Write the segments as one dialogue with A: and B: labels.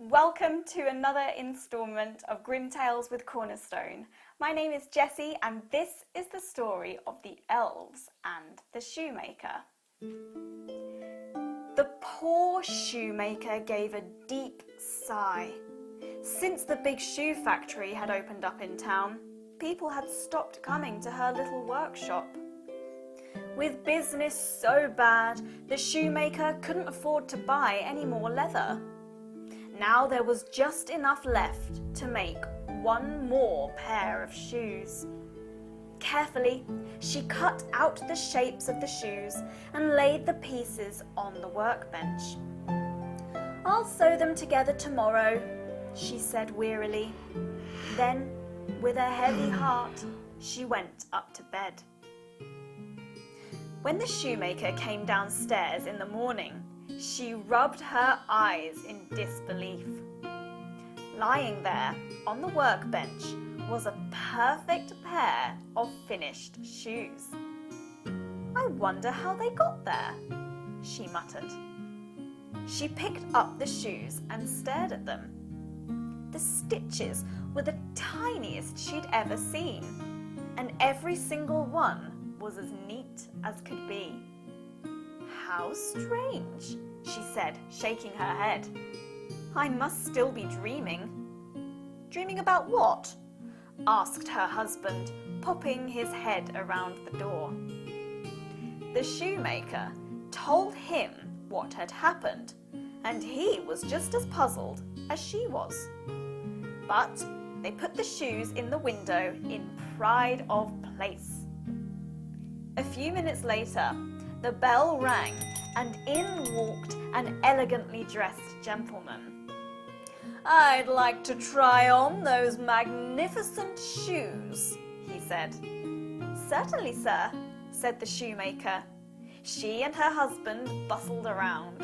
A: Welcome to another instalment of Grimm Tales with Cornerstone. My name is Jessie and this is the story of the Elves and the Shoemaker. The poor shoemaker gave a deep sigh. Since the big shoe factory had opened up in town, people had stopped coming to her little workshop. With business so bad, the shoemaker couldn't afford to buy any more leather. Now there was just enough left to make one more pair of shoes. Carefully, she cut out the shapes of the shoes and laid the pieces on the workbench. "I'll sew them together tomorrow," she said wearily. Then, with a heavy heart, she went up to bed. When the shoemaker came downstairs in the morning, she rubbed her eyes in disbelief. Lying there on the workbench was a perfect pair of finished shoes. "I wonder how they got there," she muttered. She picked up the shoes and stared at them. The stitches were the tiniest she'd ever seen, and every single one was as neat as could be. "How strange," she said, shaking her head. "I must still be dreaming." "Dreaming about what?" asked her husband, popping his head around the door. The shoemaker told him what had happened, and he was just as puzzled as she was. But they put the shoes in the window in pride of place. A few minutes later, the bell rang and in walked an elegantly dressed gentleman. "I'd like to try on those magnificent shoes," he said. "Certainly, sir," said the shoemaker. She and her husband bustled around.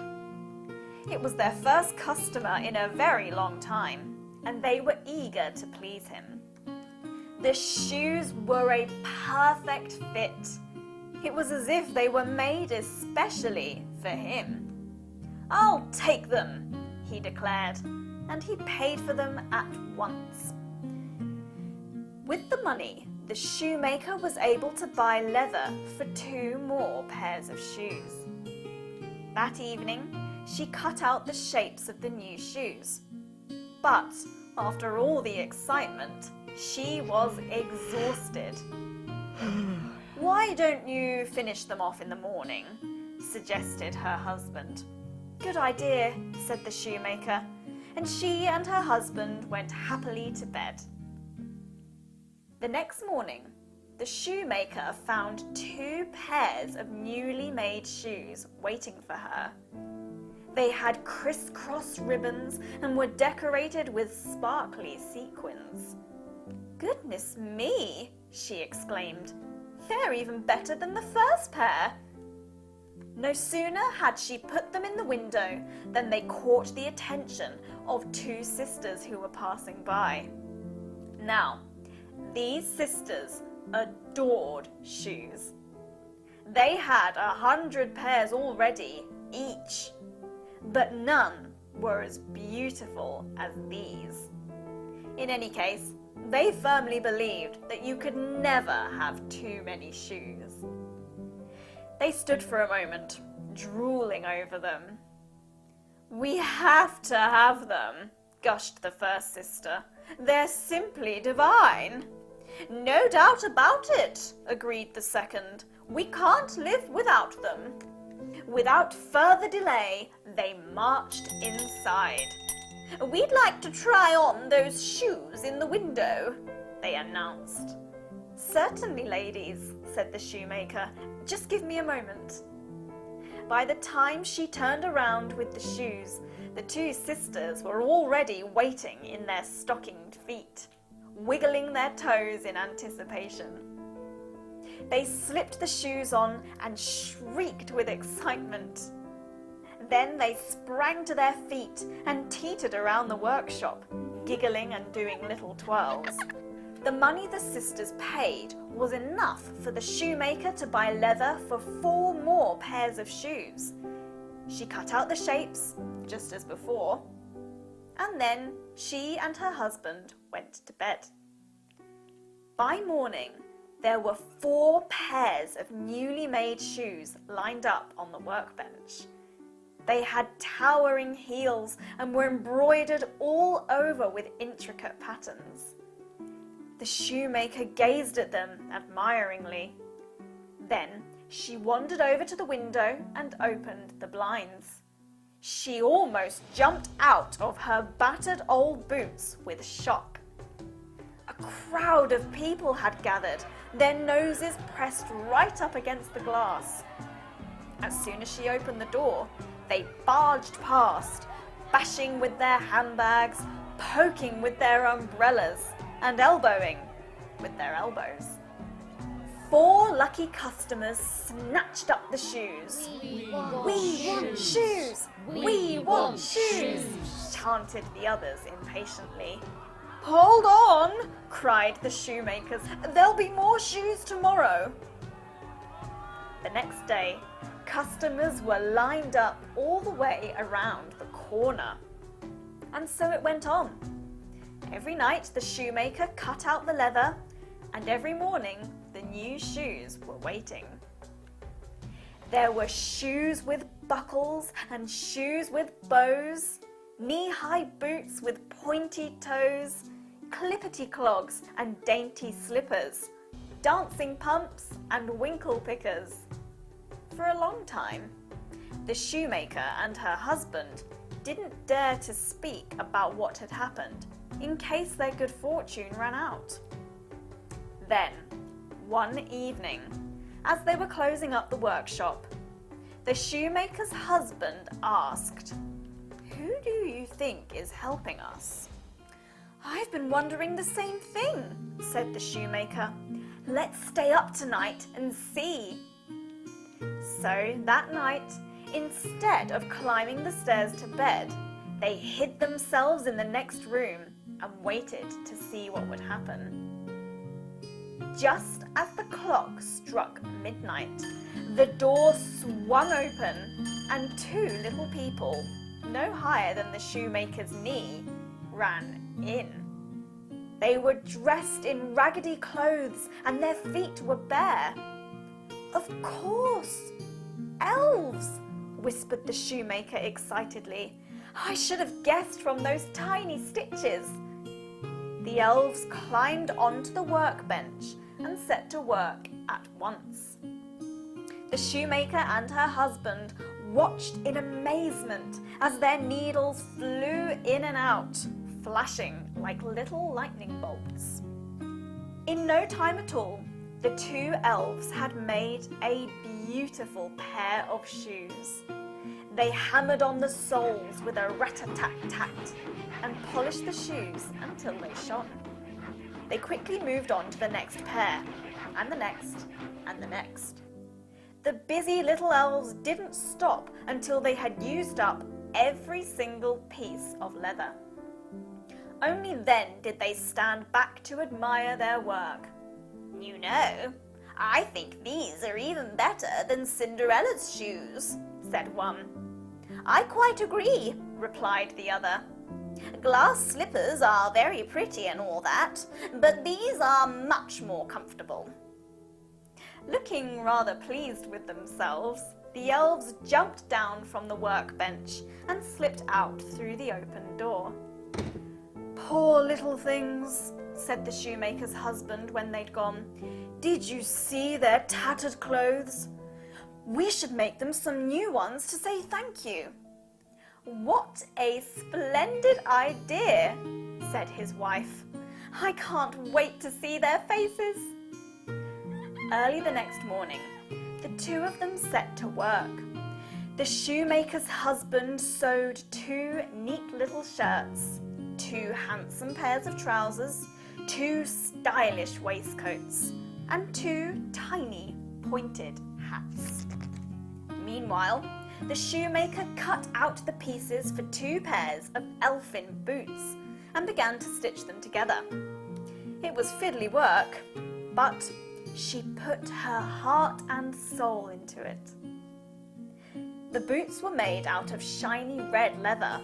A: It was their first customer in a very long time, and they were eager to please him. The shoes were a perfect fit. It was as if they were made especially for him. "I'll take them," he declared, and he paid for them at once. With the money, the shoemaker was able to buy leather for 2 more pairs of shoes. That evening, she cut out the shapes of the new shoes. But after all the excitement, she was exhausted. "Why don't you finish them off in the morning?" suggested her husband. "Good idea," said the shoemaker, and she and her husband went happily to bed. The next morning, the shoemaker found 2 pairs of newly made shoes waiting for her. They had crisscross ribbons and were decorated with sparkly sequins. "Goodness me," she exclaimed. "They're even better than the first pair." No sooner had she put them in the window than they caught the attention of 2 sisters who were passing by. Now, these sisters adored shoes. They had 100 pairs already, each, but none were as beautiful as these. In any case, they firmly believed that you could never have too many shoes. They stood for a moment, drooling over them. "We have to have them," gushed the first sister. "They're simply divine." "No doubt about it," agreed the second. "We can't live without them." Without further delay, they marched inside. "We'd like to try on those shoes in the window," they announced. "Certainly, ladies," said the shoemaker. "Just give me a moment." By the time she turned around with the shoes, the 2 sisters were already waiting in their stockinged feet, wiggling their toes in anticipation. They slipped the shoes on and shrieked with excitement. Then they sprang to their feet and teetered around the workshop, giggling and doing little twirls. The money the sisters paid was enough for the shoemaker to buy leather for 4 more pairs of shoes. She cut out the shapes, just as before, and then she and her husband went to bed. By morning, there were 4 pairs of newly made shoes lined up on the workbench. They had towering heels and were embroidered all over with intricate patterns. The shoemaker gazed at them admiringly. Then she wandered over to the window and opened the blinds. She almost jumped out of her battered old boots with shock. A crowd of people had gathered, their noses pressed right up against the glass. As soon as she opened the door, they barged past, bashing with their handbags, poking with their umbrellas, and elbowing with their elbows. 4 lucky customers snatched up the shoes. We want shoes! We want shoes! Chanted the others impatiently. Hold on! Cried the shoemakers. There'll be more shoes tomorrow. The next day, customers were lined up all the way around the corner. And so it went on. Every night the shoemaker cut out the leather, and every morning the new shoes were waiting. There were shoes with buckles and shoes with bows, knee-high boots with pointy toes, clippity clogs and dainty slippers, dancing pumps and winkle pickers. For a long time, the shoemaker and her husband didn't dare to speak about what had happened in case their good fortune ran out. Then, one evening, as they were closing up the workshop, the shoemaker's husband asked, "Who do you think is helping us?" "I've been wondering the same thing," said the shoemaker. "Let's stay up tonight and see." So that night, instead of climbing the stairs to bed, they hid themselves in the next room and waited to see what would happen. Just as the clock struck midnight, the door swung open and 2 little people, no higher than the shoemaker's knee, ran in. They were dressed in raggedy clothes and their feet were bare. "Of course, elves!" whispered the shoemaker excitedly. "I should have guessed from those tiny stitches." The elves climbed onto the workbench and set to work at once. The shoemaker and her husband watched in amazement as their needles flew in and out, flashing like little lightning bolts. In no time at all, the 2 elves had made a beautiful pair of shoes. They hammered on the soles with a rat-a-tat-tat and polished the shoes until they shone. They quickly moved on to the next pair, and the next, and the next. The busy little elves didn't stop until they had used up every single piece of leather. Only then did they stand back to admire their work. "You know, I think these are even better than Cinderella's shoes," said one. "I quite agree," replied the other. "Glass slippers are very pretty and all that, but these are much more comfortable." Looking rather pleased with themselves, the elves jumped down from the workbench and slipped out through the open door. "Poor little things," said the shoemaker's husband when they'd gone. "Did you see their tattered clothes? We should make them some new ones to say thank you." "What a splendid idea," said his wife. "I can't wait to see their faces." Early the next morning, the 2 of them set to work. The shoemaker's husband sewed 2 neat little shirts, 2 handsome pairs of trousers, 2 stylish waistcoats, and 2 tiny pointed hats. Meanwhile, the shoemaker cut out the pieces for 2 pairs of elfin boots and began to stitch them together. It was fiddly work, but she put her heart and soul into it. The boots were made out of shiny red leather,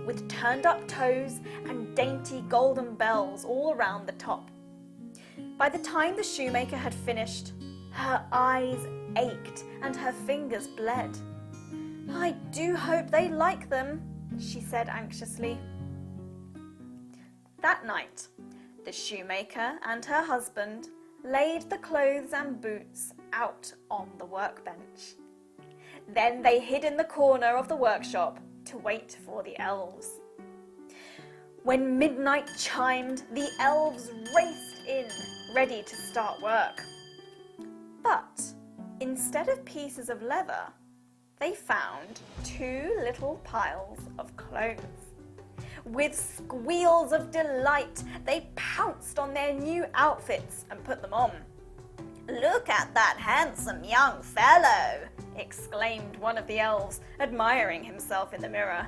A: with turned-up toes and dainty golden bells all around the top. By the time the shoemaker had finished, her eyes ached and her fingers bled. "I do hope they like them," she said anxiously. That night, the shoemaker and her husband laid the clothes and boots out on the workbench. Then they hid in the corner of the workshop to wait for the elves. When midnight chimed, the elves raced in, ready to start work. But instead of pieces of leather, they found 2 little piles of clothes. With squeals of delight, they pounced on their new outfits and put them on. "Look at that handsome young fellow!" exclaimed one of the elves, admiring himself in the mirror.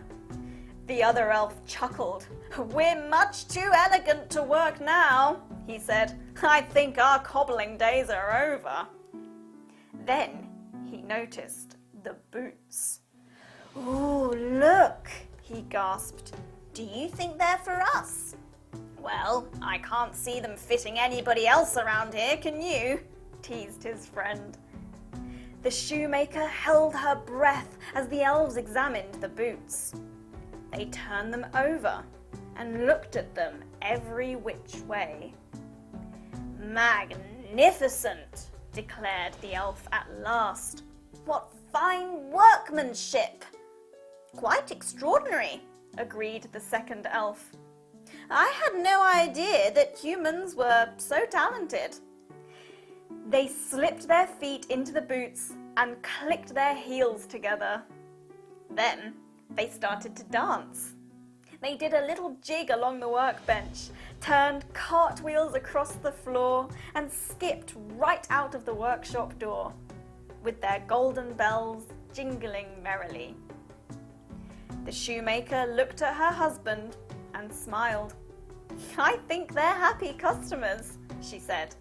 A: The other elf chuckled. "We're much too elegant to work now," he said. "I think our cobbling days are over." Then he noticed the boots. "Ooh, look," he gasped. "Do you think they're for us?" "Well, I can't see them fitting anybody else around here, can you?" teased his friend. The shoemaker held her breath as the elves examined the boots. They turned them over and looked at them every which way. "Magnificent!" declared the elf at last. "What fine workmanship!" "Quite extraordinary," agreed the second elf. "I had no idea that humans were so talented." They slipped their feet into the boots and clicked their heels together. Then they started to dance. They did a little jig along the workbench, turned cartwheels across the floor, and skipped right out of the workshop door, with their golden bells jingling merrily. The shoemaker looked at her husband and smiled. "I think they're happy customers," she said.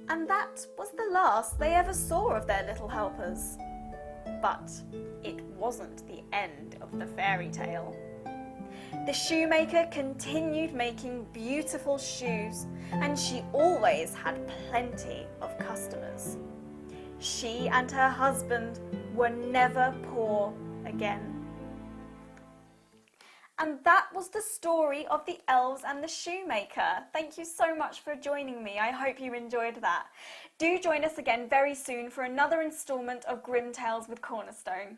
A: And that was the last they ever saw of their little helpers. But it wasn't the end of the fairy tale. The shoemaker continued making beautiful shoes, and she always had plenty of customers. She and her husband were never poor again. And that was the story of the elves and the shoemaker. Thank you so much for joining me. I hope you enjoyed that. Do join us again very soon for another instalment of Grimm Tales with Cornerstone.